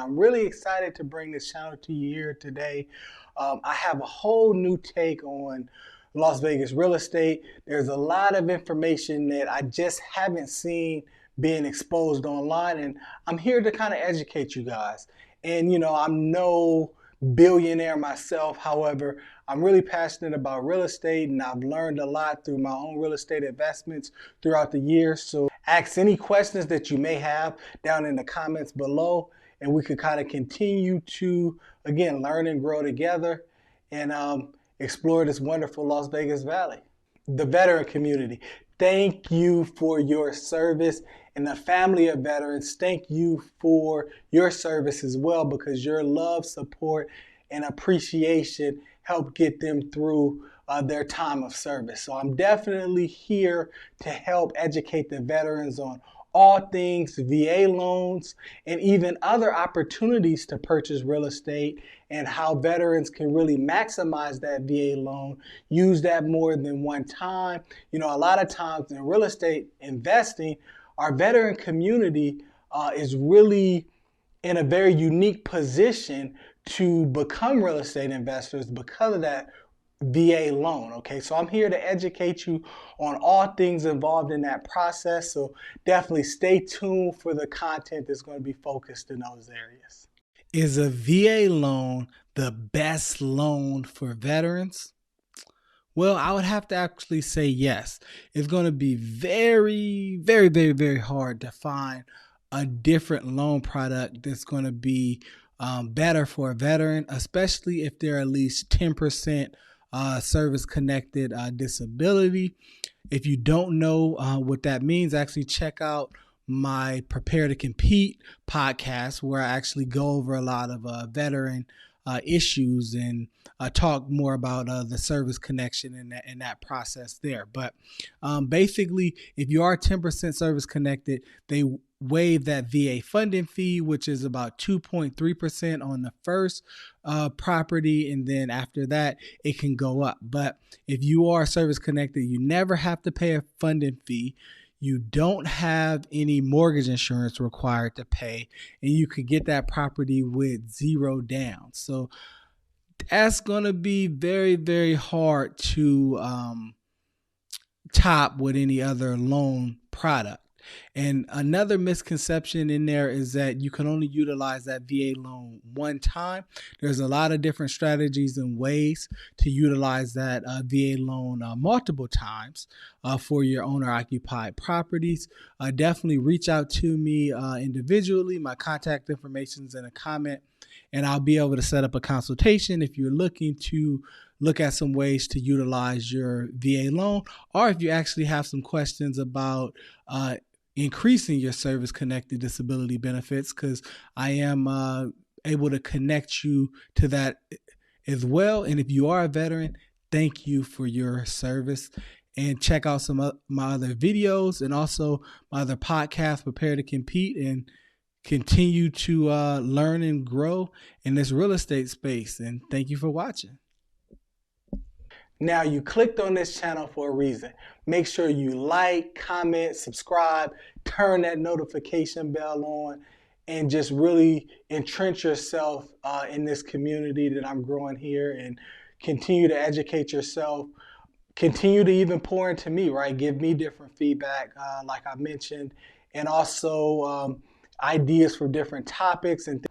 I'm really excited to bring this channel to you here today. I have a whole new take on Las Vegas real estate. There's a lot of information that I just haven't seen being exposed online, and I'm here to kind of educate you guys. And I'm no billionaire myself. However, I'm really passionate about real estate, and I've learned a lot through my own real estate investments throughout the years. So ask any questions that you may have down in the comments below, and we could kind of continue to, again, learn and grow together and explore this wonderful Las Vegas Valley. The veteran community, thank you for your service. And the family of veterans, thank you for your service as well, because your love, support, and appreciation help get them through their time of service. So I'm definitely here to help educate the veterans on all things VA loans and even other opportunities to purchase real estate, and how veterans can really maximize that VA loan, use that more than one time. A lot of times in real estate investing, our veteran community is really in a very unique position to become real estate investors because of that VA loan. Okay, so I'm here to educate you on all things involved in that process. So definitely stay tuned for the content that's going to be focused in those areas. Is a VA loan the best loan for veterans? Well, I would have to actually say yes. It's going to be very, very, very, very hard to find a different loan product that's going to be better for a veteran, especially if they're at least 10% service-connected disability. If you don't know what that means, actually check out my Prepare to Compete podcast, where I actually go over a lot of veteran issues and talk more about the service connection and that process there. But basically, if you are 10% service connected, they waive that VA funding fee, which is about 2.3% on the first property, and then after that it can go up. But if you are service connected, you never have to pay a funding fee. You don't have any mortgage insurance required to pay, and you could get that property with zero down. So that's going to be very, very hard to top with any other loan product. And another misconception in there is that you can only utilize that VA loan one time. There's a lot of different strategies and ways to utilize that VA loan multiple times for your owner-occupied properties. Definitely reach out to me individually. My contact information is in a comment, and I'll be able to set up a consultation if you're looking to look at some ways to utilize your VA loan, or if you actually have some questions about increasing your service-connected disability benefits, because I am able to connect you to that as well. And if you are a veteran, thank you for your service. And check out some of my other videos and also my other podcasts, Prepare to Compete, and continue to learn and grow in this real estate space. And thank you for watching. Now, you clicked on this channel for a reason. Make sure you like, comment, subscribe, turn that notification bell on, and just really entrench yourself in this community that I'm growing here, and continue to educate yourself. Continue to even pour into me, right? Give me different feedback, like I mentioned, and also ideas for different topics and